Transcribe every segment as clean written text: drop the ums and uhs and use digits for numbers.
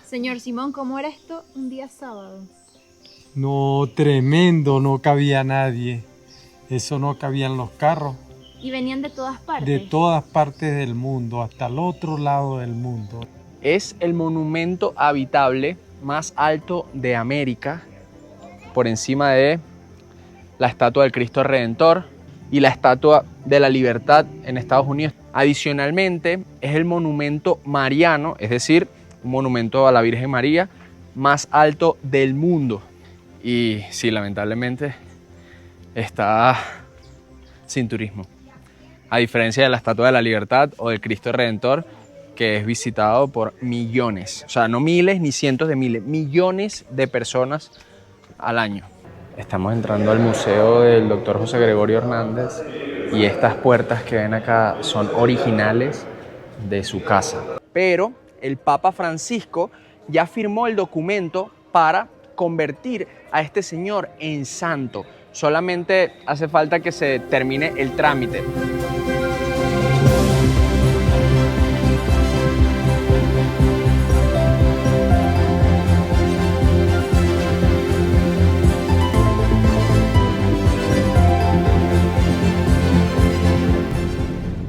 Señor Simón, ¿cómo era esto un día sábado? No, tremendo, no cabía nadie. Eso no cabían los carros. ¿Y venían de todas partes? De todas partes del mundo, hasta el otro lado del mundo. Es el monumento habitable más alto de América, por encima de la estatua del Cristo Redentor y la estatua de la Libertad en Estados Unidos. Adicionalmente, es el monumento mariano, es decir, un monumento a la Virgen María más alto del mundo. Y sí, lamentablemente está sin turismo. A diferencia de la Estatua de la Libertad o del Cristo Redentor, que es visitado por millones, o sea, no miles ni cientos de miles, millones de personas al año. Estamos entrando al museo del Dr. José Gregorio Hernández y estas puertas que ven acá son originales de su casa. Pero el Papa Francisco ya firmó el documento para convertir a este señor en santo. Solamente hace falta que se termine el trámite.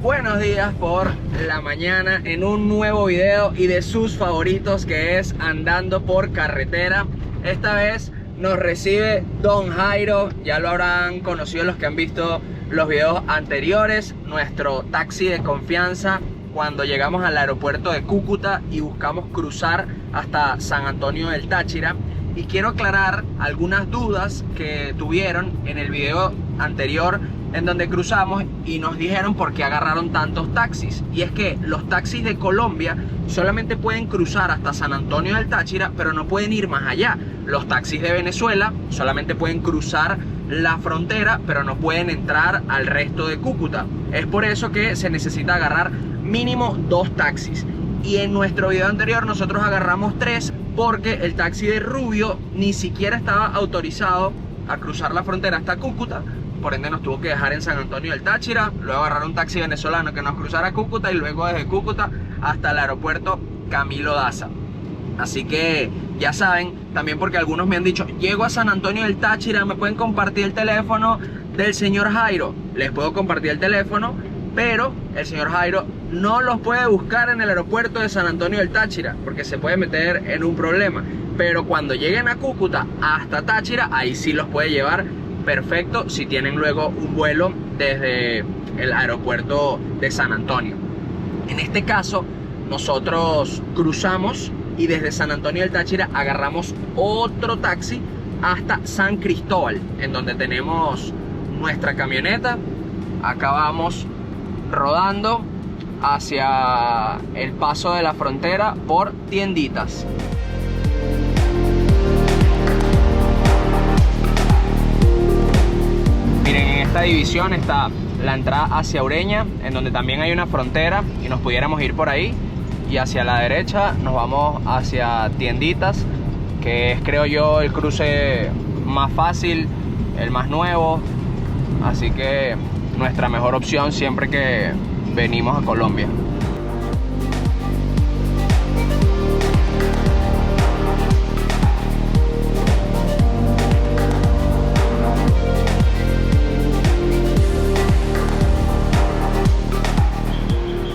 Buenos días por la mañana en un nuevo video y de sus favoritos, que es Andando por Carretera. Esta vez nos recibe Don Jairo, ya lo habrán conocido los que han visto los videos anteriores, nuestro taxi de confianza cuando llegamos al aeropuerto de Cúcuta y buscamos cruzar hasta San Antonio del Táchira. Y quiero aclarar algunas dudas que tuvieron en el video anterior en donde cruzamos y nos dijeron por qué agarraron tantos taxis. Y es que los taxis de Colombia solamente pueden cruzar hasta San Antonio del Táchira, pero no pueden ir más allá. Los taxis de Venezuela solamente pueden cruzar la frontera, pero no pueden entrar al resto de Cúcuta. Es por eso que se necesita agarrar mínimo 2 taxis. Y en nuestro video anterior nosotros agarramos 3 porque el taxi de Rubio ni siquiera estaba autorizado a cruzar la frontera hasta Cúcuta. Por ende nos tuvo que dejar en San Antonio del Táchira, luego agarrar un taxi venezolano que nos cruzara a Cúcuta y luego desde Cúcuta hasta el aeropuerto Camilo Daza. Así que ya saben, también porque algunos me han dicho, llego a San Antonio del Táchira, ¿me pueden compartir el teléfono del señor Jairo? Les puedo compartir el teléfono, pero el señor Jairo no los puede buscar en el aeropuerto de San Antonio del Táchira porque se puede meter en un problema. Pero cuando lleguen a Cúcuta hasta Táchira, ahí sí los puede llevar perfecto si tienen luego un vuelo desde el aeropuerto de San Antonio. En este caso, nosotros cruzamos y desde San Antonio del Táchira agarramos otro taxi hasta San Cristóbal, en donde tenemos nuestra camioneta. Acá vamos rodando hacia el paso de la frontera por Tienditas. Miren, en esta división está la entrada hacia Ureña, en donde también hay una frontera y nos pudiéramos ir por ahí. Y hacia la derecha nos vamos hacia Tienditas, que es, creo yo, el cruce más fácil, el más nuevo. Así que nuestra mejor opción siempre que venimos a Colombia.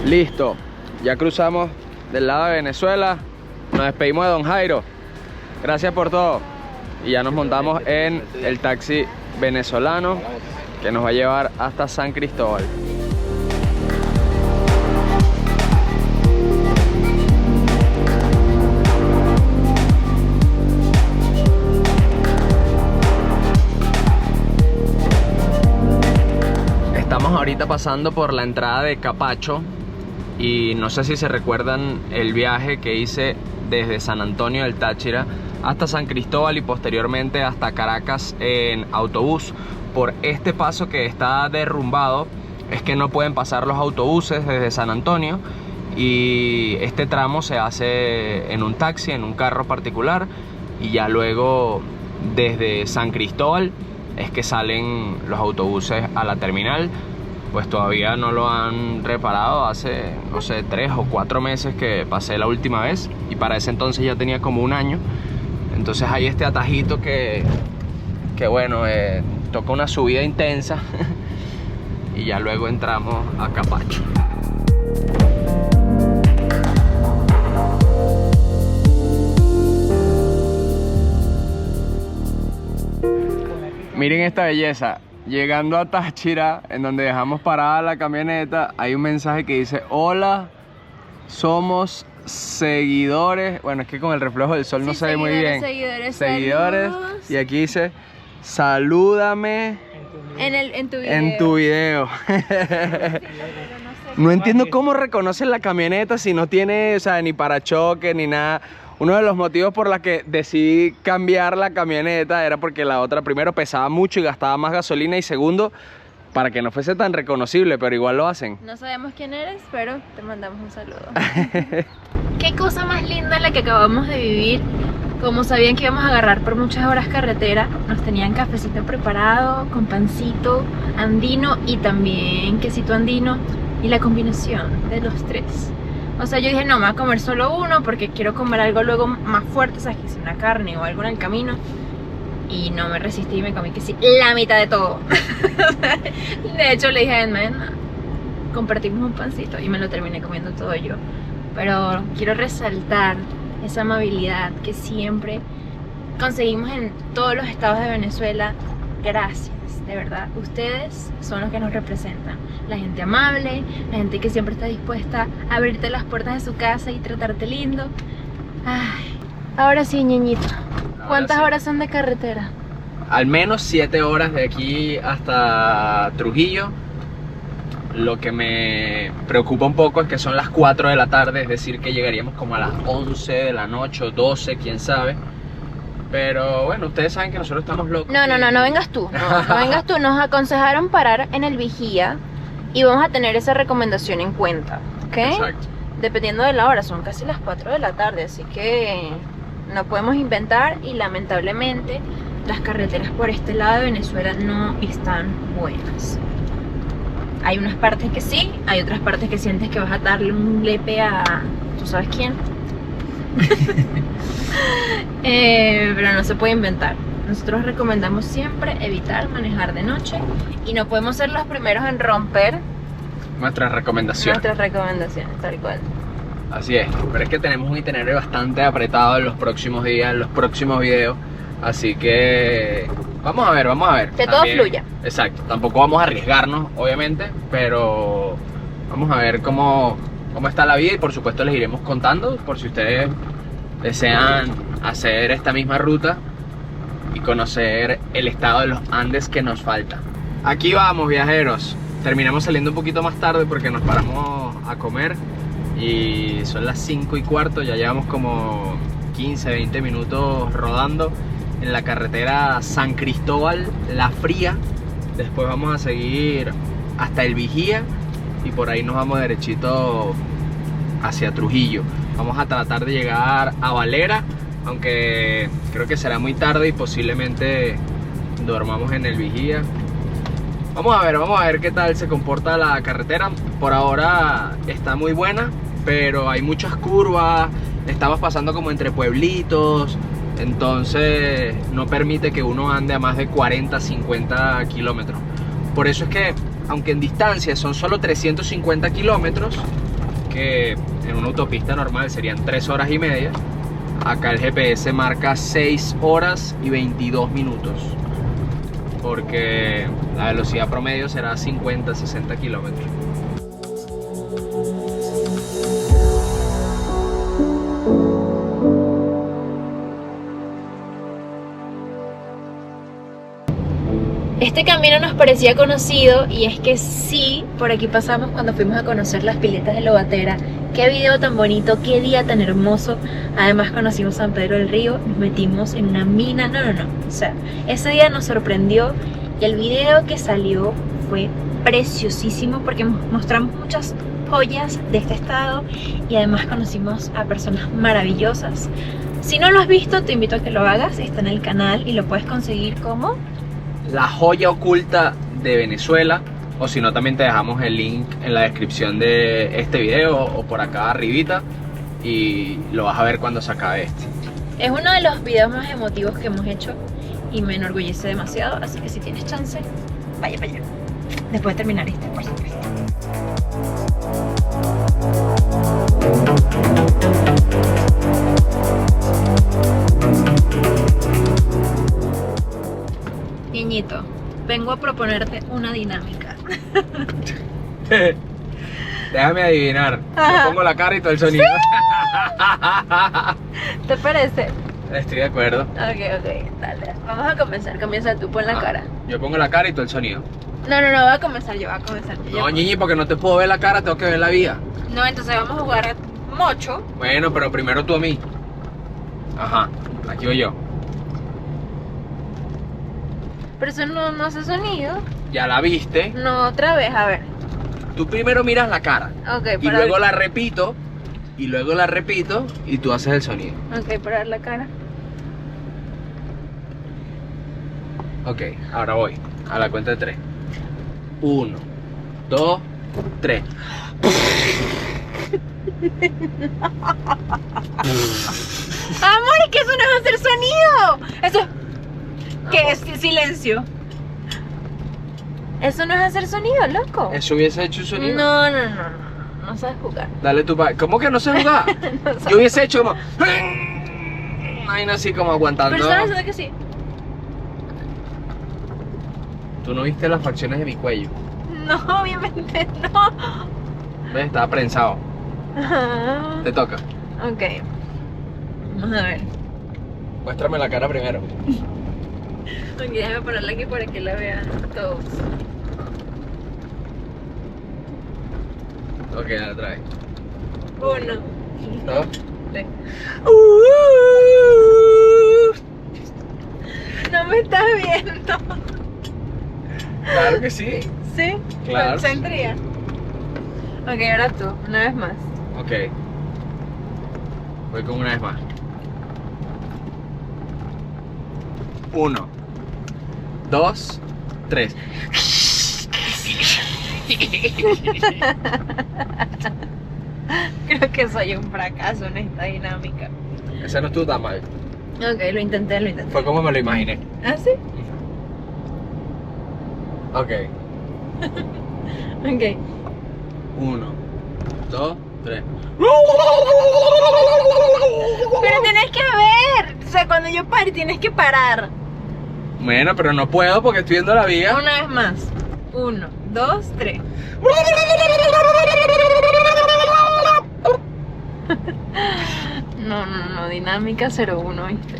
Listo, ya cruzamos del lado de Venezuela. Nos despedimos de Don Jairo. Gracias por todo. Y ya nos montamos en el taxi venezolano que nos va a llevar hasta San Cristóbal. Estamos ahorita pasando por la entrada de Capacho y no sé si se recuerdan el viaje que hice desde San Antonio del Táchira hasta San Cristóbal y posteriormente hasta Caracas en autobús. Por este paso que está derrumbado es que no pueden pasar los autobuses desde San Antonio y este tramo se hace en un taxi, en un carro particular, y ya luego desde San Cristóbal es que salen los autobuses a la terminal. Pues todavía no lo han reparado, hace no sé 3 o 4 meses que pasé la última vez. y para ese entonces ya tenía como 1 año. Entonces hay este atajito que bueno, toca una subida intensa y ya luego entramos a Capacho. Miren esta belleza. Llegando a Táchira, en donde dejamos parada la camioneta, hay un mensaje que dice: hola, somos seguidores. Bueno, es que con el reflejo del sol no se ve muy bien. Seguidores. Saludos. Y aquí dice: salúdame En tu video. No entiendo cómo reconocen la camioneta si no tiene, o sea, ni parachoques ni nada. Uno de los motivos por los que decidí cambiar la camioneta era porque la otra, primero, pesaba mucho y gastaba más gasolina, y segundo, para que no fuese tan reconocible, pero igual lo hacen. No sabemos quién eres, pero te mandamos un saludo. Qué cosa más linda la que acabamos de vivir. Como sabían que íbamos a agarrar por muchas horas carretera, nos tenían cafecito preparado, con pancito andino y también quesito andino, y la combinación de los tres. O sea, yo dije, no, me voy a comer solo uno porque quiero comer algo luego más fuerte, ¿sabes? Que si una carne o algo en el camino. Y no me resistí y me comí que sí, la mitad de todo. De hecho, le dije a Edna, compartimos un pancito, y me lo terminé comiendo todo yo. Pero quiero resaltar esa amabilidad que siempre conseguimos en todos los estados de Venezuela. Gracias, de verdad. Ustedes son los que nos representan. La gente amable, la gente que siempre está dispuesta a abrirte las puertas de su casa y tratarte lindo. Ay, ahora sí, ñeñito. ¿Cuántas horas son de carretera? Al menos 7 horas de aquí hasta Trujillo. Lo que me preocupa un poco es que son las 4 de la tarde, es decir, que llegaríamos como a las 11 de la noche o 12, quién sabe. Pero bueno, ustedes saben que nosotros estamos locos. No vengas tú. No vengas tú. Nos aconsejaron parar en el Vigía y vamos a tener esa recomendación en cuenta, ¿ok? Exacto. Dependiendo de la hora, son casi las 4 de la tarde, así que no podemos inventar, y lamentablemente las carreteras por este lado de Venezuela no están buenas. Hay unas partes que sí, hay otras partes que sientes que vas a darle un lepe a... ¿tú sabes quién? Pero no se puede inventar. Nosotros recomendamos siempre evitar manejar de noche, y no podemos ser los primeros en romper Nuestras recomendaciones. Tal cual. Así es, pero es que tenemos un itinerario bastante apretado en los próximos días, en los próximos videos. Así que vamos a ver. Que todo fluya. Exacto, tampoco vamos a arriesgarnos, obviamente, pero vamos a ver cómo está la vida, y por supuesto les iremos contando por si ustedes desean hacer esta misma ruta y conocer el estado de los Andes que nos falta. Aquí vamos, viajeros. Terminamos saliendo un poquito más tarde porque nos paramos a comer y son las 5:15, ya llevamos como 15-20 minutos rodando en la carretera San Cristóbal La Fría. Después vamos a seguir hasta el Vigía y por ahí nos vamos derechito hacia Trujillo. Vamos a tratar de llegar a Valera, aunque creo que será muy tarde y posiblemente dormamos en el Vigía. Vamos a ver qué tal se comporta la carretera. Por ahora está muy buena, pero hay muchas curvas, estamos pasando como entre pueblitos, entonces no permite que uno ande a más de 40-50 kilómetros. Por eso es que, aunque en distancia son solo 350 kilómetros, que en una autopista normal serían 3 horas y media, acá el GPS marca 6 horas y 22 minutos, porque la velocidad promedio será 50-60 kilómetros. Este camino nos parecía conocido, y es que sí, por aquí pasamos cuando fuimos a conocer las piletas de Lobatera. Qué video tan bonito, qué día tan hermoso. Además conocimos San Pedro del Río, nos metimos en una mina, no, o sea, ese día nos sorprendió, y el video que salió fue preciosísimo porque mostramos muchas joyas de este estado y además conocimos a personas maravillosas. Si no lo has visto, te invito a que lo hagas, está en el canal y lo puedes conseguir como La Joya Oculta de Venezuela, o si no también te dejamos el link en la descripción de este video o por acá arribita, y lo vas a ver cuando se acabe este. Es uno de los videos más emotivos que hemos hecho y me enorgullece demasiado, así que si tienes chance, vaya para allá. Después de terminar este, por supuesto. Niñito, vengo a proponerte una dinámica. Déjame adivinar. Ajá. Yo pongo la cara y todo el sonido. ¿Te parece? Estoy de acuerdo. Ok, dale. Vamos a comenzar. Comienza tú, pon la cara. Yo pongo la cara y todo el sonido. No, voy a comenzar yo, No, Ñiñi, porque no te puedo ver la cara, tengo que ver la vida. No, entonces vamos a jugar mocho. Bueno, pero primero tú a mí. Ajá, aquí voy yo. Pero eso no hace sonido. Ya la viste. No, otra vez, a ver. Tú primero miras la cara. Ok, Y luego la repito. Y luego la repito y tú haces el sonido. Ok, para ver la cara. Ok, ahora voy. A la cuenta de 3. 1, 2, 3. Amor, es que eso no es hacer sonido. Eso. ¿Qué es? Silencio. Eso no es hacer sonido, loco. ¿Eso hubiese hecho un sonido? No sabes jugar. Dale tu pa. ¿Cómo que no se jugar? No sabes. Yo hubiese hecho como. Ay, no, así como aguantando. Pero estás haciendo que sí. Tú no viste las facciones de mi cuello. No, obviamente no. ¿Ves? Estaba prensado. Ajá. Te toca. Ok. Vamos a ver. Muéstrame la cara primero. Ok, déjame ponerla aquí para que la vean todos. Ok, dale otra vez. 1, 2. 3. No me estás viendo. Claro que sí. ¿Sí? Claro. Concentría. Ok, ahora tú, una vez más. Ok. Voy con una vez más. 1, 2, 3. Creo que soy un fracaso en esta dinámica. Ese no estuvo tan mal. Ok, lo intenté. Fue como me lo imaginé. ¿Ah, sí? Ok. Ok. 1, 2, 3. Pero tienes que ver. O sea, cuando yo pare, tienes que parar. Bueno, pero no puedo porque estoy viendo la vía. Una vez más. 1, 2, 3. No, dinámica 01, ¿viste?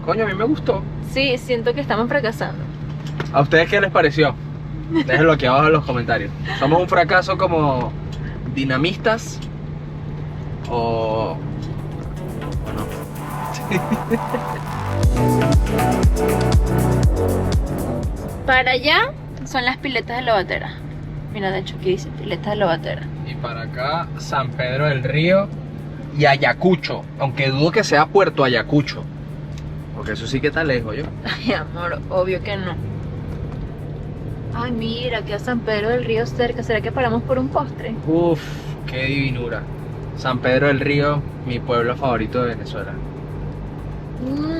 Coño, a mí me gustó. Sí, siento que estamos fracasando. ¿A ustedes qué les pareció? Déjenlo aquí abajo en los comentarios. ¿Somos un fracaso como dinamistas? ¿O no? Para allá son las piletas de Lobatera. Mira, de hecho aquí dice piletas de Lobatera. Y para acá, San Pedro del Río y Ayacucho. Aunque dudo que sea Puerto Ayacucho. Porque eso sí que está lejos, yo. Ay, amor, obvio que no. Ay, mira, queda San Pedro del Río cerca. ¿Será que paramos por un postre? Uf, qué divinura. San Pedro del Río, mi pueblo favorito de Venezuela.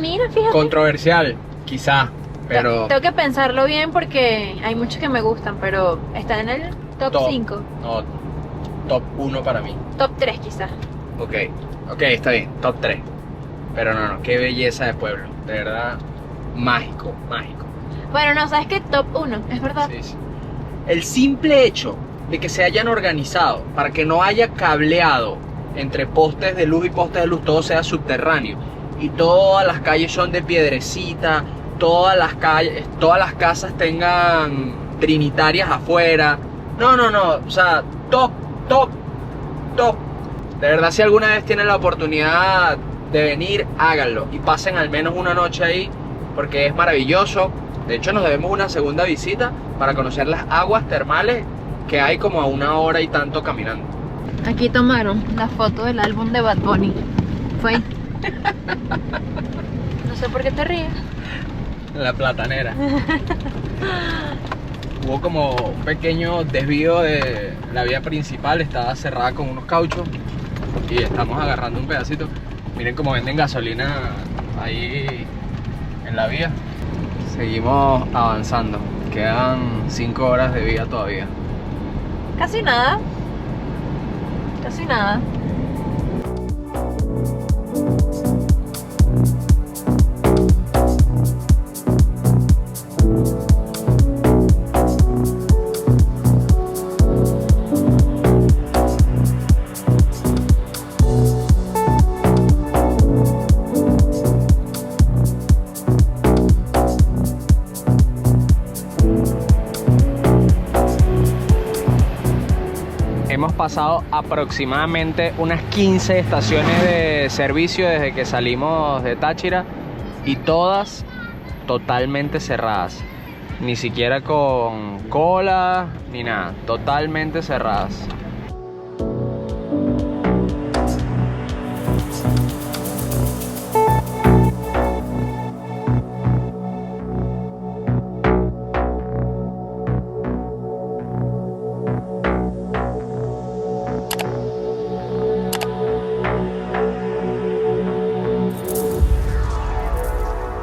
Mira, fíjate. Controversial, quizá, pero Tengo que pensarlo bien porque hay muchos que me gustan, pero está en el top 5. No, top 1 para mí. Top 3 quizás. Ok, está bien, top 3. Pero no, qué belleza de pueblo, de verdad, mágico. Bueno, no, ¿sabes qué? Top 1, es verdad. Sí. El simple hecho de que se hayan organizado para que no haya cableado entre postes de luz y postes de luz, todo sea subterráneo y todas las calles son de piedrecita, todas las casas tengan trinitarias afuera. No, o sea, top. De verdad, si alguna vez tienen la oportunidad de venir, háganlo y pasen al menos una noche ahí porque es maravilloso. De hecho, nos debemos una segunda visita para conocer las aguas termales que hay como a 1 hora y tanto caminando. Aquí tomaron la foto del álbum de Bad Bunny. Fue ahí. No sé por qué te ríes. La platanera. Hubo como un pequeño desvío de la vía principal, estaba cerrada con unos cauchos y estamos agarrando un pedacito. Miren cómo venden gasolina ahí en la vía. Seguimos avanzando, quedan 5 horas de vía todavía. Casi nada. Casi nada. Hemos pasado aproximadamente unas 15 estaciones de servicio desde que salimos de Táchira y todas totalmente cerradas. Ni siquiera con cola ni nada, totalmente cerradas.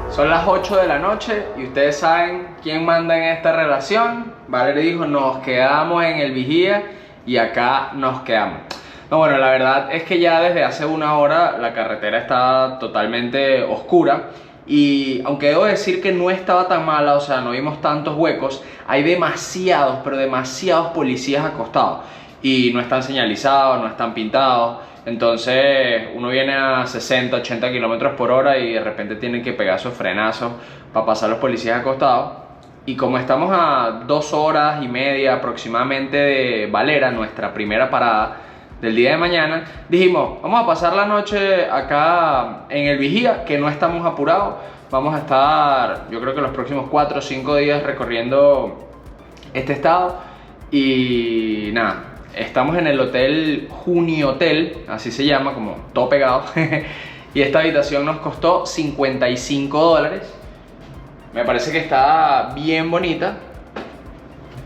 Son las 8 de la noche y ustedes saben quién manda en esta relación. Valeria dijo, nos quedamos en el vigía y acá nos quedamos. No, bueno, la verdad es que ya desde hace una hora la carretera está totalmente oscura. Y aunque debo decir que no estaba tan mala, o sea, no vimos tantos huecos, hay demasiados, pero demasiados policías acostados. Y no están señalizados, no están pintados. Entonces uno viene a 60, 80 kilómetros por hora y de repente tienen que pegar esos frenazos para pasar los policías acostados. Y como estamos a 2 horas y media aproximadamente de Valera, nuestra primera parada del día de mañana, dijimos, vamos a pasar la noche acá en el vigía, que no estamos apurados. Vamos a estar, yo creo que los próximos 4 o 5 días recorriendo este estado. Y nada, estamos en el hotel Junihotel, así se llama, como todo pegado. Y esta habitación nos costó $55. Me parece que está bien bonita.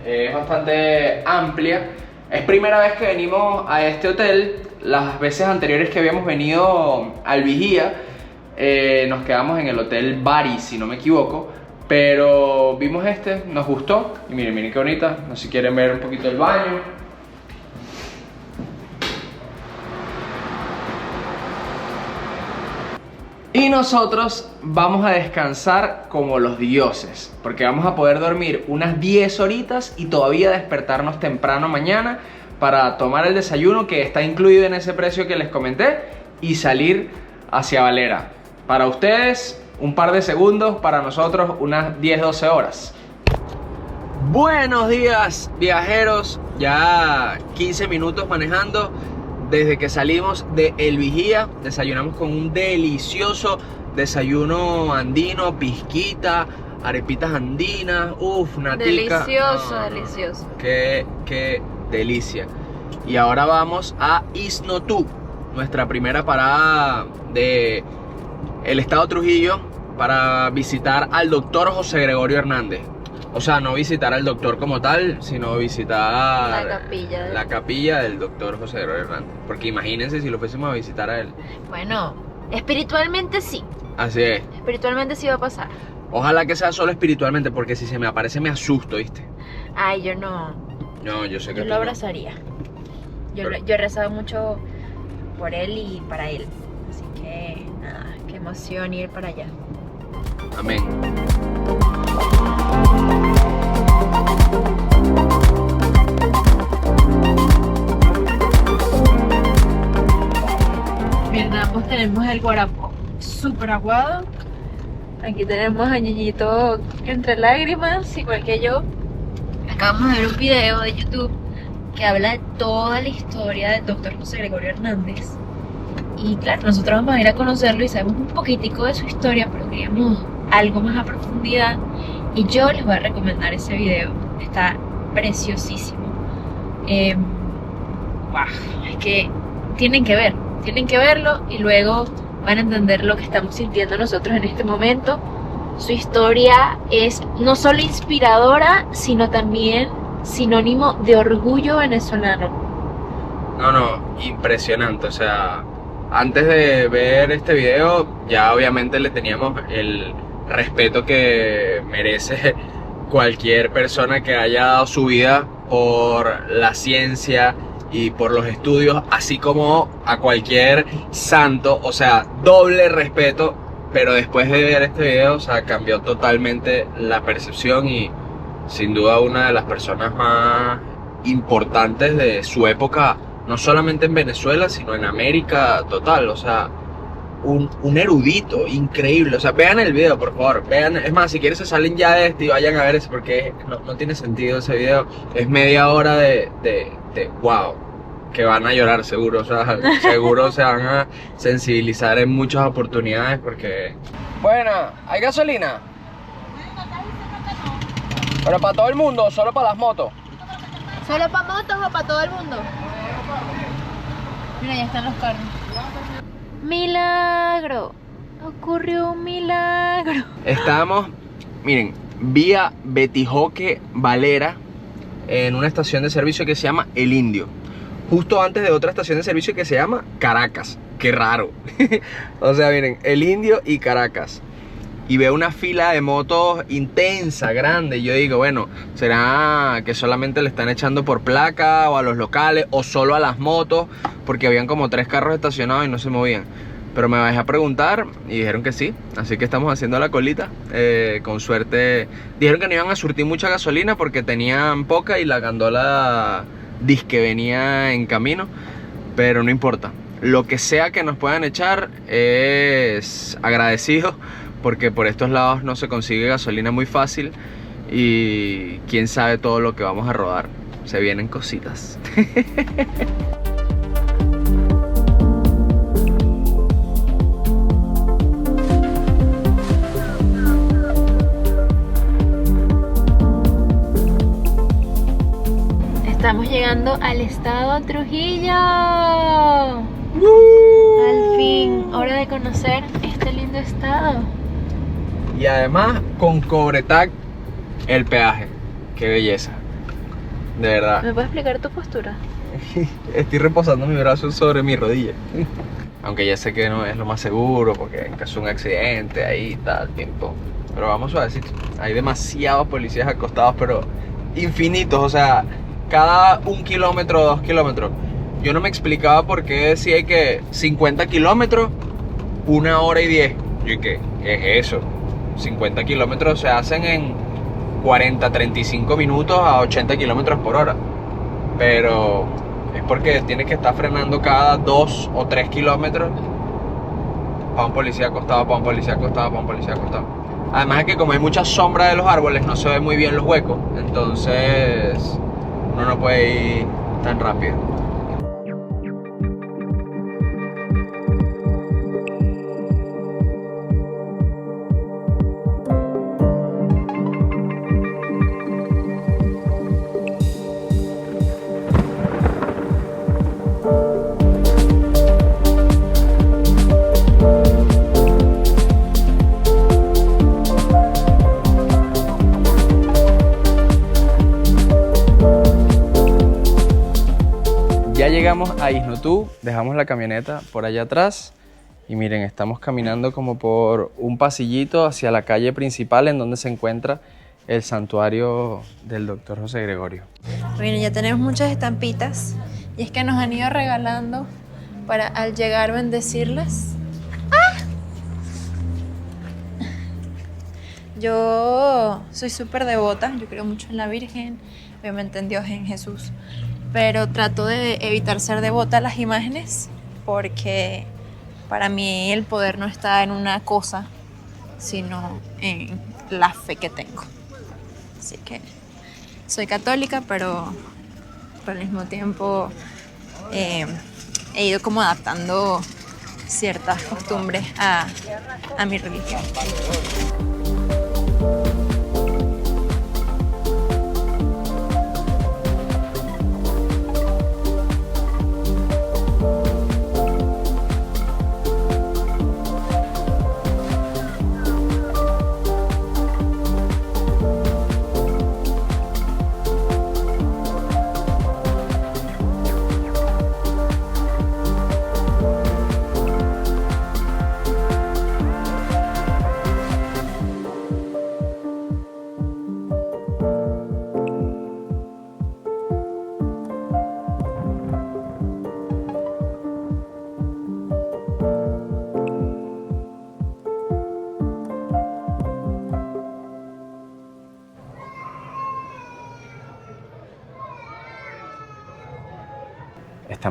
Es bastante amplia. Es primera vez que venimos a este hotel. Las veces anteriores que habíamos venido al vigía, nos quedamos en el hotel Bari, si no me equivoco. Pero vimos este, nos gustó. Y miren, miren qué bonita. No sé si quieren ver un poquito el baño. Y nosotros vamos a descansar como los dioses, porque vamos a poder dormir unas 10 horitas y todavía despertarnos temprano mañana para tomar el desayuno que está incluido en ese precio que les comenté y salir hacia Valera. Para ustedes, un par de segundos, para nosotros unas 10-12 horas. Buenos días, viajeros. Ya 15 minutos manejando desde que salimos de El Vigía. Desayunamos con un delicioso desayuno andino, pisquita, arepitas andinas, natica. Delicioso, delicioso. Qué delicia. Y ahora vamos a Isnotú, nuestra primera parada de el estado Trujillo, para visitar al doctor José Gregorio Hernández. O sea, no visitar al doctor como tal, sino visitar la capilla del doctor José Gregorio Hernández. Porque imagínense si lo fuésemos a visitar a él. Bueno, espiritualmente sí. Así es. Espiritualmente sí va a pasar. Ojalá que sea solo espiritualmente, porque si se me aparece me asusto, ¿viste? Ay, yo no. No, yo sé que yo lo abrazaría. Yo he rezado mucho por él y para él. Así que, nada, qué emoción ir para allá. Amén. Verdad, pues tenemos el guarapo súper aguado. Aquí tenemos a Ñeñito entre lágrimas, igual que yo. Acabamos de ver un video de YouTube que habla de toda la historia del doctor José Gregorio Hernández. Y claro, nosotros vamos a ir a conocerlo y sabemos un poquitico de su historia, pero queríamos algo más a profundidad. Y yo les voy a recomendar ese video. Está preciosísimo. Es que tienen que verlo y luego van a entender lo que estamos sintiendo nosotros en este momento. Su historia es no solo inspiradora, sino también sinónimo de orgullo venezolano. No, impresionante. O sea, antes de ver este video ya obviamente le teníamos el respeto que merece cualquier persona que haya dado su vida por la ciencia y por los estudios, así como a cualquier santo. O sea, doble respeto. Pero después de ver este video, o sea, cambió totalmente la percepción y sin duda una de las personas más importantes de su época, no solamente en Venezuela, sino en América total. O sea, un erudito increíble. O sea, vean el video, por favor. Vean, es más, si quieren se salen ya de este y vayan a ver ese, porque no tiene sentido ese video. Es media hora de wow, que van a llorar seguro. O sea, seguro se van a sensibilizar en muchas oportunidades porque... Bueno, ¿hay gasolina? Pero para todo el mundo, solo para las motos. ¿Solo para motos o para todo el mundo? Mira, ya están los carros. ¡Milagro! Ocurrió un milagro. Estamos, miren, vía Betijoque Valera, en una estación de servicio que se llama El Indio, justo antes de otra estación de servicio que se llama Caracas. Qué raro. O sea, miren, El Indio y Caracas. Y veo una fila de motos intensa, grande. Y yo digo, bueno, ¿será que solamente le están echando por placa o a los locales o solo a las motos? Porque habían como 3 carros estacionados y no se movían. Pero me bajé a preguntar y dijeron que sí. Así que estamos haciendo la colita. Con suerte. Dijeron que no iban a surtir mucha gasolina porque tenían poca y la gandola disque venía en camino. Pero no importa. Lo que sea que nos puedan echar es agradecido, porque por estos lados no se consigue gasolina muy fácil y quién sabe todo lo que vamos a rodar. Se vienen cositas. Estamos llegando al estado Trujillo. Al fin, hora de conocer este lindo estado. Y además con Cobretag el peaje. Qué belleza. De verdad. ¿Me puedes explicar tu postura? Estoy reposando mi brazo sobre mi rodilla. Aunque ya sé que no es lo más seguro, porque en caso de un accidente, ahí tal tiempo. Pero vamos suavecito. Hay demasiados policías acostados, pero infinitos. O sea, cada 1 kilómetro, 2 kilómetros. Yo no me explicaba por qué decía que 50 kilómetros, 1 hora y 10. Yo, ¿qué es eso? 50 kilómetros se hacen en 40, 35 minutos a 80 kilómetros por hora. Pero es porque tienes que estar frenando cada 2 o 3 kilómetros para un policía acostado, para un policía acostado, para un policía acostado. Además es que como hay mucha sombra de los árboles, no se ve muy bien los huecos. Entonces uno no puede ir tan rápido. Ya llegamos a Isnotú, dejamos la camioneta por allá atrás y miren, estamos caminando como por un pasillito hacia la calle principal en donde se encuentra el santuario del Dr. José Gregorio. Bueno, ya tenemos muchas estampitas y es que nos han ido regalando para al llegar bendecirlas. ¡Ah! Yo soy súper devota, yo creo mucho en la Virgen, obviamente en Dios, en Jesús. Pero trato de evitar ser devota a las imágenes porque para mí el poder no está en una cosa, sino en la fe que tengo. Así que soy católica, pero al mismo tiempo he ido como adaptando ciertas costumbres a mi religión.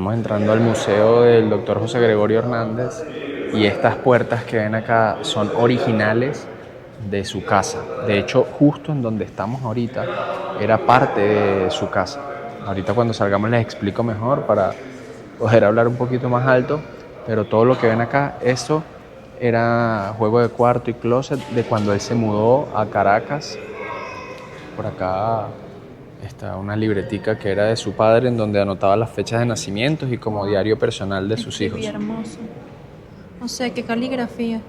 Estamos entrando al museo del Dr. José Gregorio Hernández y estas puertas que ven acá son originales de su casa. De hecho, justo en donde estamos ahorita era parte de su casa. Ahorita cuando salgamos les explico mejor para poder hablar un poquito más alto, pero todo lo que ven acá, eso era juego de cuarto y closet de cuando él se mudó a Caracas. Por acá está una libretica que era de su padre en donde anotaba las fechas de nacimientos y como diario personal de sus hijos. Qué hermoso. O sea, qué caligrafía.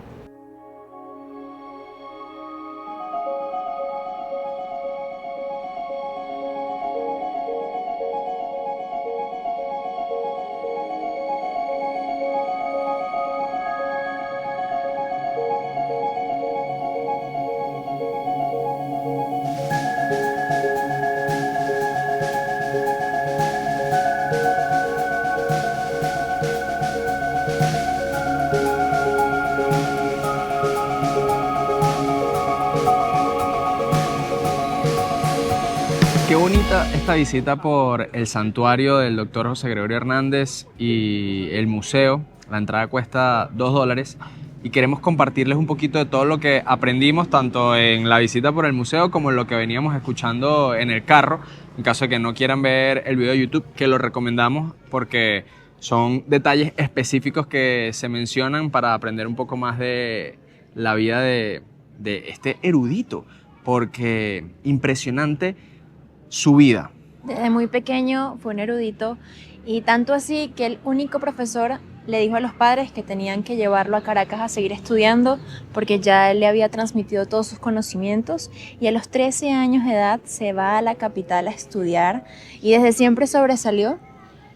Qué bonita esta visita por el santuario del Dr. José Gregorio Hernández y el museo. La entrada cuesta $2 y queremos compartirles un poquito de todo lo que aprendimos tanto en la visita por el museo como en lo que veníamos escuchando en el carro. En caso de que no quieran ver el video de YouTube, que lo recomendamos porque son detalles específicos que se mencionan para aprender un poco más de la vida de este erudito, porque impresionante su vida. Desde muy pequeño fue un erudito y tanto así que el único profesor le dijo a los padres que tenían que llevarlo a Caracas a seguir estudiando porque ya él le había transmitido todos sus conocimientos y a los 13 años de edad se va a la capital a estudiar y desde siempre sobresalió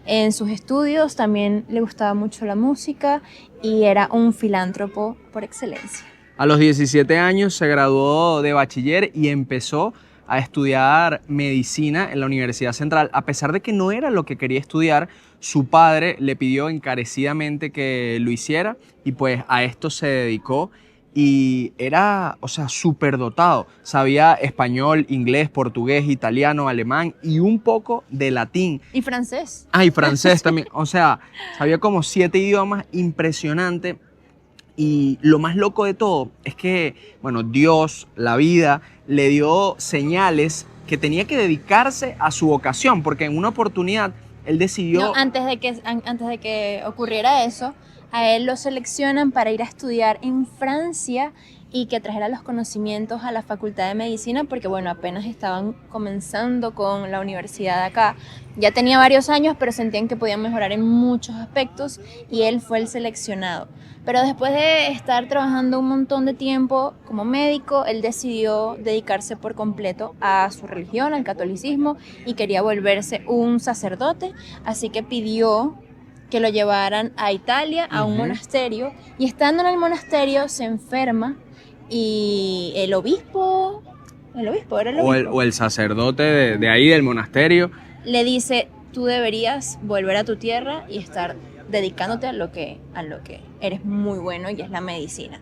en sus estudios. También le gustaba mucho la música y era un filántropo por excelencia. A los 17 años se graduó de bachiller y empezó a estudiar medicina en la Universidad Central. A pesar de que no era lo que quería estudiar, su padre le pidió encarecidamente que lo hiciera y pues a esto se dedicó y era, súper dotado. Sabía español, inglés, portugués, italiano, alemán y un poco de latín. Y francés. Y francés también. Sabía como 7 idiomas, impresionante. Y lo más loco de todo es que, Dios, la vida, le dio señales que tenía que dedicarse a su vocación, porque en una oportunidad él decidió... No, antes de que ocurriera eso, a él lo seleccionan para ir a estudiar en Francia y que trajera los conocimientos a la Facultad de Medicina, porque apenas estaban comenzando con la universidad acá. Ya tenía varios años, pero sentían que podían mejorar en muchos aspectos y él fue el seleccionado. Pero después de estar trabajando un montón de tiempo como médico, él decidió dedicarse por completo a su religión, al catolicismo, y quería volverse un sacerdote, así que pidió que lo llevaran a Italia, a un monasterio, y estando en el monasterio se enferma y el obispo era el obispo. O el sacerdote de ahí del monasterio le dice, tú deberías volver a tu tierra y estar dedicándote a lo que eres muy bueno y es la medicina.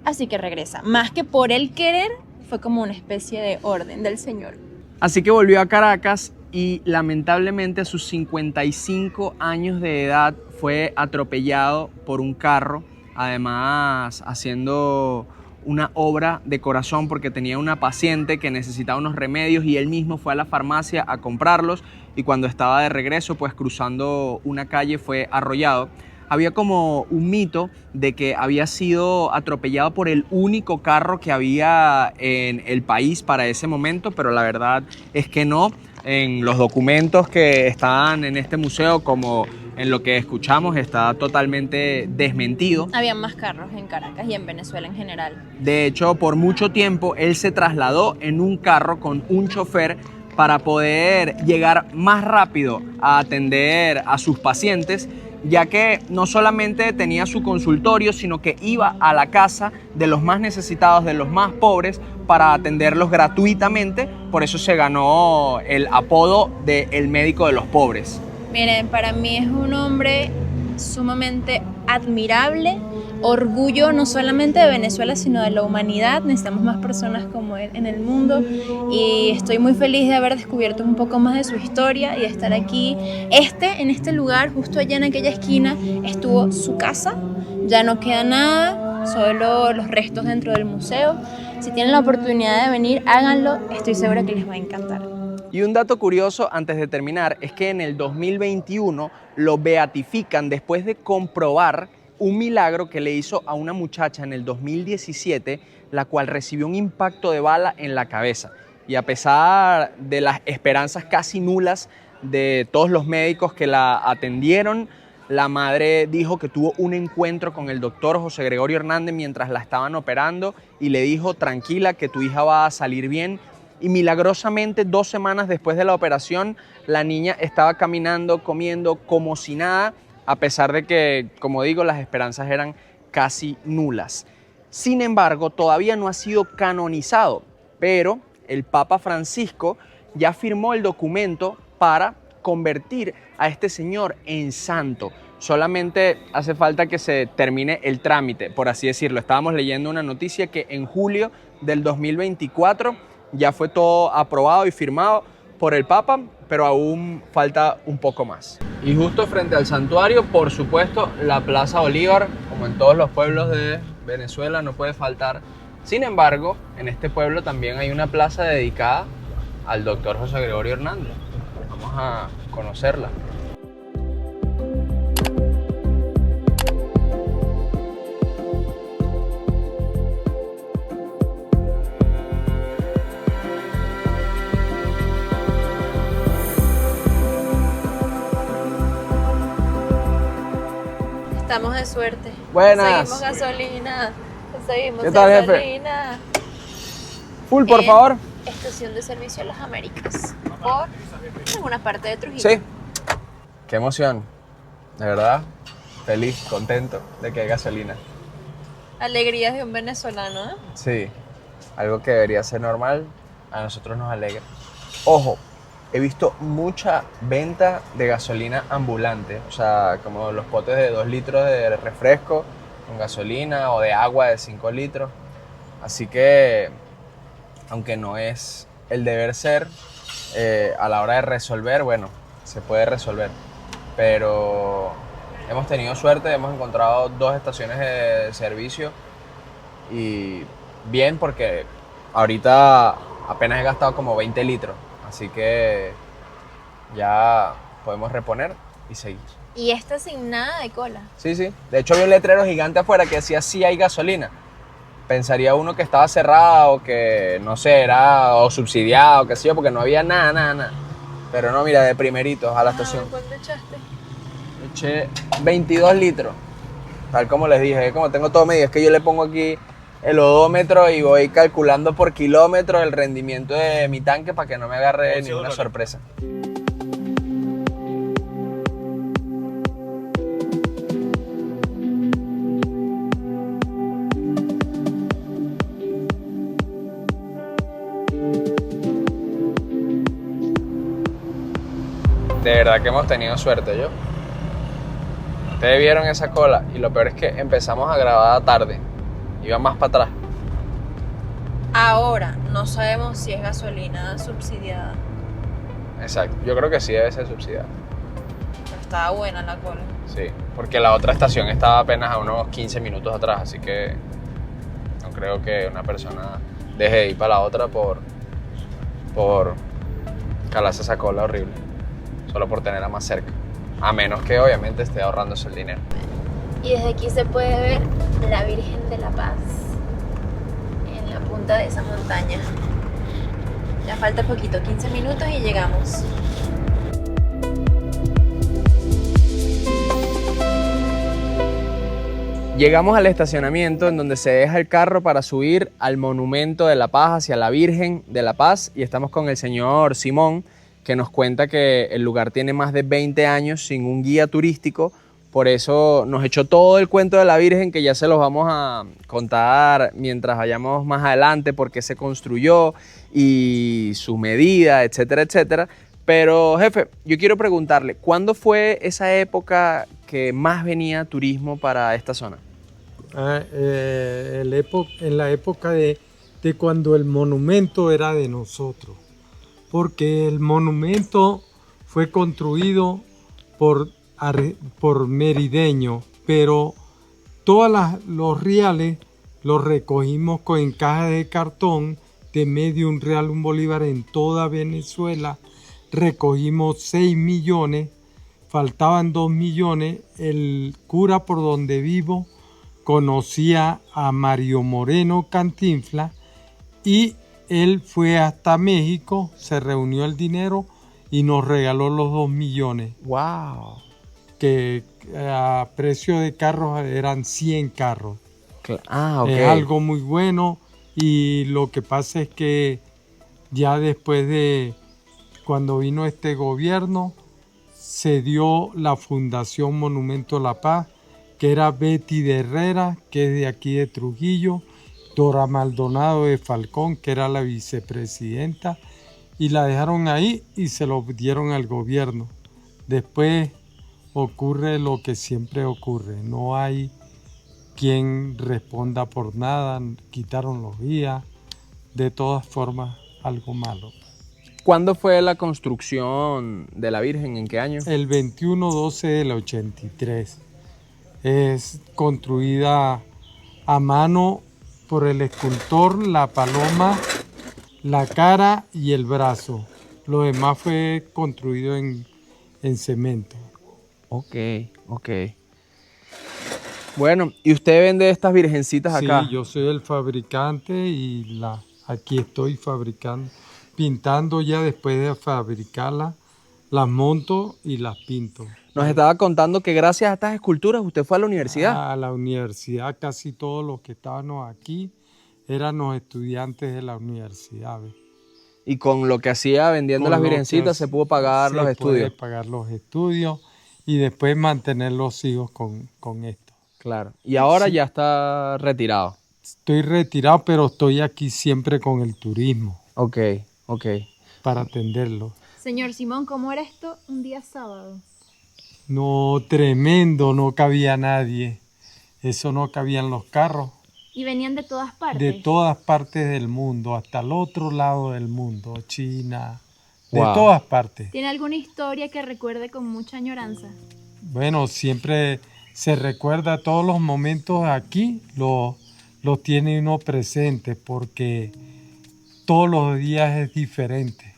Así que regresa. Más que por él querer, fue como una especie de orden del Señor. Así que volvió a Caracas y lamentablemente a sus 55 años de edad fue atropellado por un carro, además haciendo una obra de corazón porque tenía una paciente que necesitaba unos remedios y él mismo fue a la farmacia a comprarlos y cuando estaba de regreso, pues cruzando una calle fue arrollado. Había como un mito de que había sido atropellado por el único carro que había en el país para ese momento, pero la verdad es que no. En los documentos que están en este museo, como en lo que escuchamos, está totalmente desmentido. Había más carros en Caracas y en Venezuela en general. De hecho, por mucho tiempo él se trasladó en un carro con un chofer para poder llegar más rápido a atender a sus pacientes, ya que no solamente tenía su consultorio, sino que iba a la casa de los más necesitados, de los más pobres, para atenderlos gratuitamente. Por eso se ganó el apodo de el médico de los pobres. Miren, para mí es un hombre sumamente admirable orgullo no solamente de Venezuela, sino de la humanidad. Necesitamos más personas como él en el mundo y estoy muy feliz de haber descubierto un poco más de su historia y de estar aquí. En este lugar, justo allá en aquella esquina, estuvo su casa. Ya no queda nada, solo los restos dentro del museo. Si tienen la oportunidad de venir, háganlo, estoy segura que les va a encantar. Y un dato curioso antes de terminar es que en el 2021 lo beatifican después de comprobar un milagro que le hizo a una muchacha en el 2017, la cual recibió un impacto de bala en la cabeza. Y a pesar de las esperanzas casi nulas de todos los médicos que la atendieron, la madre dijo que tuvo un encuentro con el doctor José Gregorio Hernández mientras la estaban operando y le dijo: tranquila, que tu hija va a salir bien. Y milagrosamente 2 semanas después de la operación, la niña estaba caminando, comiendo como si nada, a pesar de que, como digo, las esperanzas eran casi nulas. Sin embargo, todavía no ha sido canonizado, pero el Papa Francisco ya firmó el documento para convertir a este señor en santo. Solamente hace falta que se termine el trámite, por así decirlo. Estábamos leyendo una noticia que en julio del 2024 ya fue todo aprobado y firmado por el Papa, pero aún falta un poco más. Y justo frente al santuario, por supuesto, la Plaza Bolívar, como en todos los pueblos de Venezuela, no puede faltar. Sin embargo, en este pueblo también hay una plaza dedicada al doctor José Gregorio Hernández. Vamos a conocerla. Estamos de suerte. Buenas. Conseguimos gasolina. Conseguimos ¿Qué tal, jefe? gasolina. Full, por En favor. Estación de Servicio a las Américas. Por alguna parte de Trujillo. Sí. Qué emoción. De verdad, feliz, contento de que hay gasolina. Alegrías de un venezolano, ¿eh? Sí. Algo que debería ser normal, a nosotros nos alegra. Ojo, he visto mucha venta de gasolina ambulante, o sea, como los potes de 2 litros de refresco con gasolina o de agua de 5 litros. Así que, aunque no es el deber ser, a la hora de resolver, bueno, se puede resolver. Pero hemos tenido suerte, hemos encontrado 2 estaciones de servicio y bien, porque ahorita apenas he gastado como 20 litros. Así que ya podemos reponer y seguir. Y esta sin nada de cola. Sí, sí. De hecho, había un letrero gigante afuera que decía sí hay gasolina. Pensaría uno que estaba cerrado, que no sé, era o subsidiado, qué sé yo, porque no había nada. Pero no, mira, de primeritos a la estación. ¿Cuánto echaste? Eché 22 litros. Tal como les dije, como tengo todo medido, es que yo le pongo aquí el odómetro y voy calculando por kilómetro el rendimiento de mi tanque para que no me agarre ninguna sorpresa. De verdad que hemos tenido suerte, yo. Ustedes vieron esa cola y lo peor es que empezamos a grabar tarde. Iba más para atrás. Ahora no sabemos si es gasolina subsidiada. Exacto, yo creo que sí debe ser subsidiada. Pero estaba buena la cola. Sí, porque la otra estación estaba apenas a unos 15 minutos atrás, así que no creo que una persona deje de ir para la otra por calarse esa cola horrible, solo por tenerla más cerca. A menos que obviamente esté ahorrándose el dinero. Y desde aquí se puede ver la Virgen de la Paz en la punta de esa montaña. Ya falta poquito, 15 minutos y llegamos. Llegamos al estacionamiento en donde se deja el carro para subir al Monumento de la Paz, hacia la Virgen de la Paz, y estamos con el señor Simón, que nos cuenta que el lugar tiene más de 20 años sin un guía turístico. Por eso nos echó todo el cuento de la Virgen, que ya se los vamos a contar mientras vayamos más adelante, por qué se construyó y su medida, etcétera, etcétera. Pero jefe, yo quiero preguntarle, ¿cuándo fue esa época que más venía turismo para esta zona? en la época de cuando el monumento era de nosotros, porque el monumento fue construido por Merideño, pero todos los reales los recogimos en cajas de cartón de medio un real, un bolívar en toda Venezuela. Recogimos 6 millones, faltaban 2 millones. El cura por donde vivo conocía a Mario Moreno Cantinflas y él fue hasta México, se reunió el dinero y nos regaló los 2 millones. ¡Wow! Que a precio de carros eran 100 carros. Ok. Es algo muy bueno, y lo que pasa es que ya después de cuando vino este gobierno se dio la Fundación Monumento a la Paz, que era Betty de Herrera, que es de aquí de Trujillo, Dora Maldonado de Falcón, que era la vicepresidenta, y la dejaron ahí y se lo dieron al gobierno. Después ocurre lo que siempre ocurre, no hay quien responda por nada, quitaron los guías, de todas formas algo malo. ¿Cuándo fue la construcción de la Virgen? ¿En qué año? El 21/12 del 83. Es construida a mano por el escultor, la paloma, la cara y el brazo. Lo demás fue construido en cemento. Ok. Bueno, ¿y usted vende estas virgencitas acá? Sí, yo soy el fabricante y aquí estoy fabricando, pintando ya después de fabricarlas, las monto y las pinto. Nos estaba contando que gracias a estas esculturas usted fue a la universidad. A la universidad, casi todos los que estábamos aquí éramos estudiantes de la universidad. ¿Ves? Y con lo que hacía vendiendo las virgencitas se pudo pagar los estudios. Se puede pagar los estudios y después mantener los hijos con esto. Claro. Y ahora ya está retirado. Estoy retirado, pero estoy aquí siempre con el turismo. Ok. Para atenderlo. Señor Simón, ¿cómo era esto un día sábado? No, tremendo, no cabía nadie. Eso no cabían los carros. ¿Y venían de todas partes? De todas partes del mundo, hasta el otro lado del mundo, China, de Wow. todas partes. ¿Tiene alguna historia que recuerde con mucha añoranza? Bueno, siempre se recuerda todos los momentos aquí, los tiene uno presente, porque todos los días es diferente,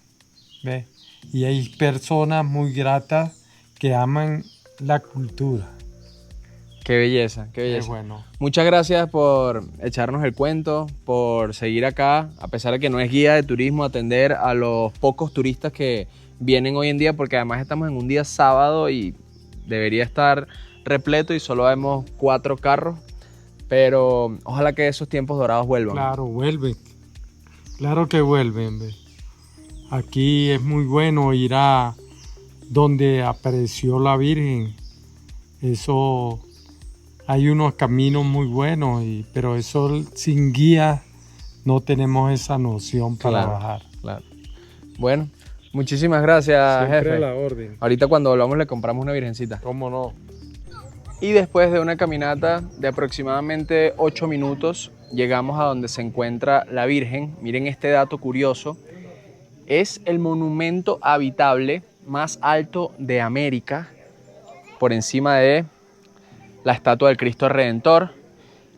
¿ves? Y hay personas muy gratas que aman la cultura. Qué belleza, qué belleza. Es bueno. Muchas gracias por echarnos el cuento, por seguir acá, a pesar de que no es guía de turismo, atender a los pocos turistas que vienen hoy en día, porque además estamos en un día sábado y debería estar repleto y solo vemos 4 carros, pero ojalá que esos tiempos dorados vuelvan. Claro, vuelven. Claro que vuelven. ¿Ves? Aquí es muy bueno ir a donde apareció la Virgen. Eso, hay unos caminos muy buenos, pero eso sin guía no tenemos esa noción para bajar. Claro. Bueno, muchísimas gracias, Siempre jefe. a la orden. Ahorita cuando volvamos le compramos una virgencita. ¿Cómo no? Y después de una caminata de aproximadamente 8 minutos, llegamos a donde se encuentra la Virgen. Miren este dato curioso. Es el monumento habitable más alto de América, por encima de la estatua del Cristo Redentor.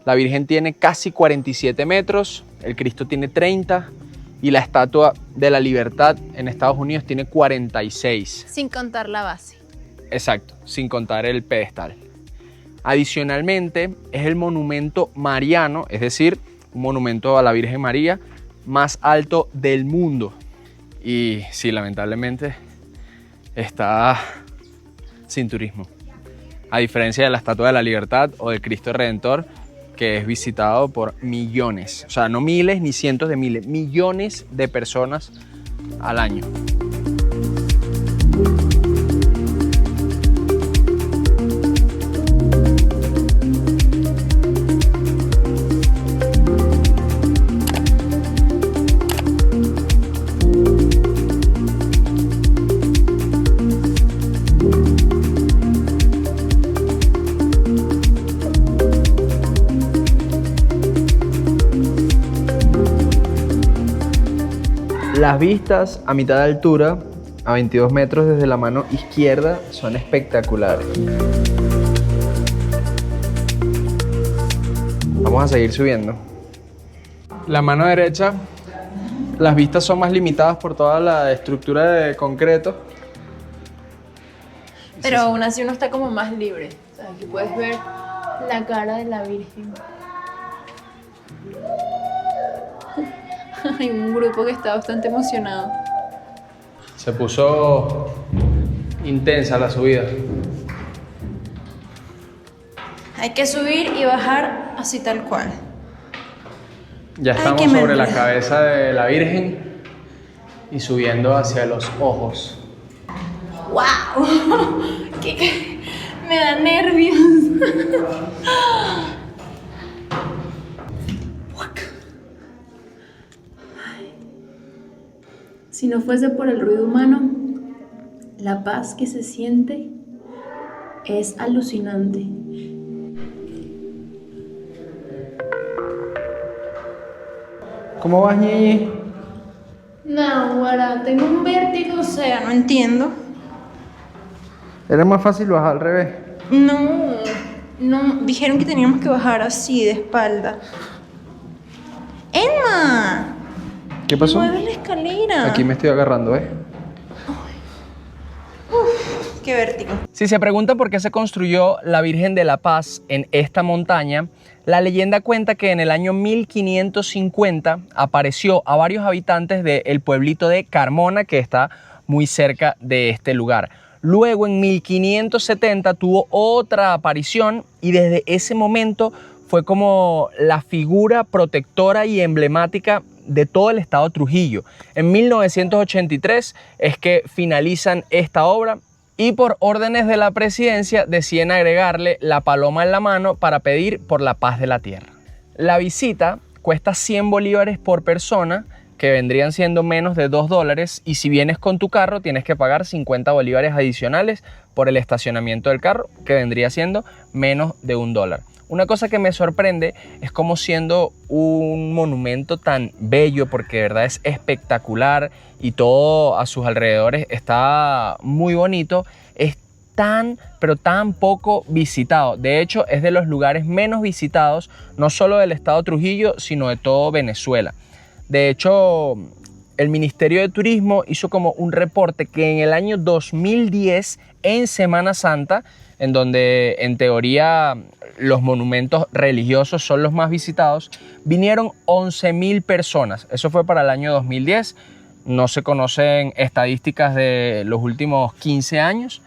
La Virgen tiene casi 47 metros, el Cristo tiene 30 y la estatua de la Libertad en Estados Unidos tiene 46. Sin contar la base. Exacto, sin contar el pedestal. Adicionalmente, es el monumento mariano, es decir, un monumento a la Virgen María más alto del mundo. Y sí, lamentablemente, está sin turismo. A diferencia de la Estatua de la Libertad o del Cristo Redentor, que es visitado por millones, o sea, no miles ni cientos de miles, millones de personas al año. Las vistas a mitad de altura, a 22 metros desde la mano izquierda, son espectaculares. Vamos a seguir subiendo. La mano derecha, las vistas son más limitadas por toda la estructura de concreto. Pero aún así uno está como más libre. O sea, aquí puedes ver la cara de la Virgen. Hay un grupo que está bastante emocionado. Se puso intensa la subida. Hay que subir y bajar así tal cual. Ya estamos sobre la cabeza de la Virgen y subiendo hacia los ojos. ¡Wow! ¿Qué? Me da nervios. Si no fuese por el ruido humano, la paz que se siente es alucinante. ¿Cómo vas, Ñeñi? No, guara, tengo un vértigo, o sea, no entiendo. Era más fácil bajar al revés. No, dijeron que teníamos que bajar así, de espalda. ¡Emma! ¿Qué pasó? Mueve la escalera. Aquí me estoy agarrando, ¿eh? ¡Qué vértigo! Si se pregunta por qué se construyó la Virgen de la Paz en esta montaña, la leyenda cuenta que en el año 1550 apareció a varios habitantes del pueblito de Carmona, que está muy cerca de este lugar. Luego en 1570 tuvo otra aparición y desde ese momento fue como la figura protectora y emblemática de todo el estado Trujillo. En 1983 es que finalizan esta obra y por órdenes de la presidencia deciden agregarle la paloma en la mano para pedir por la paz de la tierra. La visita cuesta 100 bolívares por persona, que vendrían siendo menos de $2, y si vienes con tu carro tienes que pagar 50 bolívares adicionales por el estacionamiento del carro, que vendría siendo menos de $1. Una cosa que me sorprende es cómo, siendo un monumento tan bello, porque de verdad es espectacular y todo a sus alrededores está muy bonito, es tan pero tan poco visitado. De hecho, es de los lugares menos visitados, no solo del estado Trujillo, sino de todo Venezuela. De hecho, el Ministerio de Turismo hizo como un reporte que en el año 2010, en Semana Santa, en donde en teoría los monumentos religiosos son los más visitados, vinieron 11.000 personas. Eso fue para el año 2010. No se conocen estadísticas de los últimos 15 años,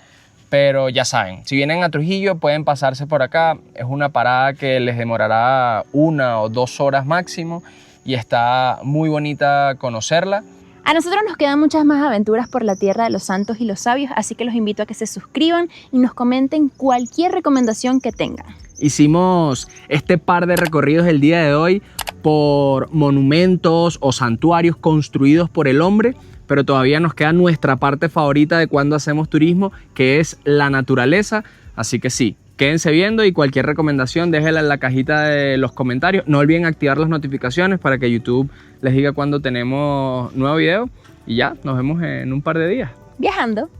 pero ya saben, si vienen a Trujillo pueden pasarse por acá. Es una parada que les demorará 1 o 2 horas máximo y está muy bonita conocerla. A nosotros nos quedan muchas más aventuras por la tierra de los santos y los sabios, así que los invito a que se suscriban y nos comenten cualquier recomendación que tengan. Hicimos este par de recorridos el día de hoy por monumentos o santuarios construidos por el hombre, pero todavía nos queda nuestra parte favorita de cuando hacemos turismo, que es la naturaleza. Así que sí, quédense viendo y cualquier recomendación déjenla en la cajita de los comentarios. No olviden activar las notificaciones para que YouTube les diga cuando tenemos nuevo video. Y ya, nos vemos en un par de días. Viajando.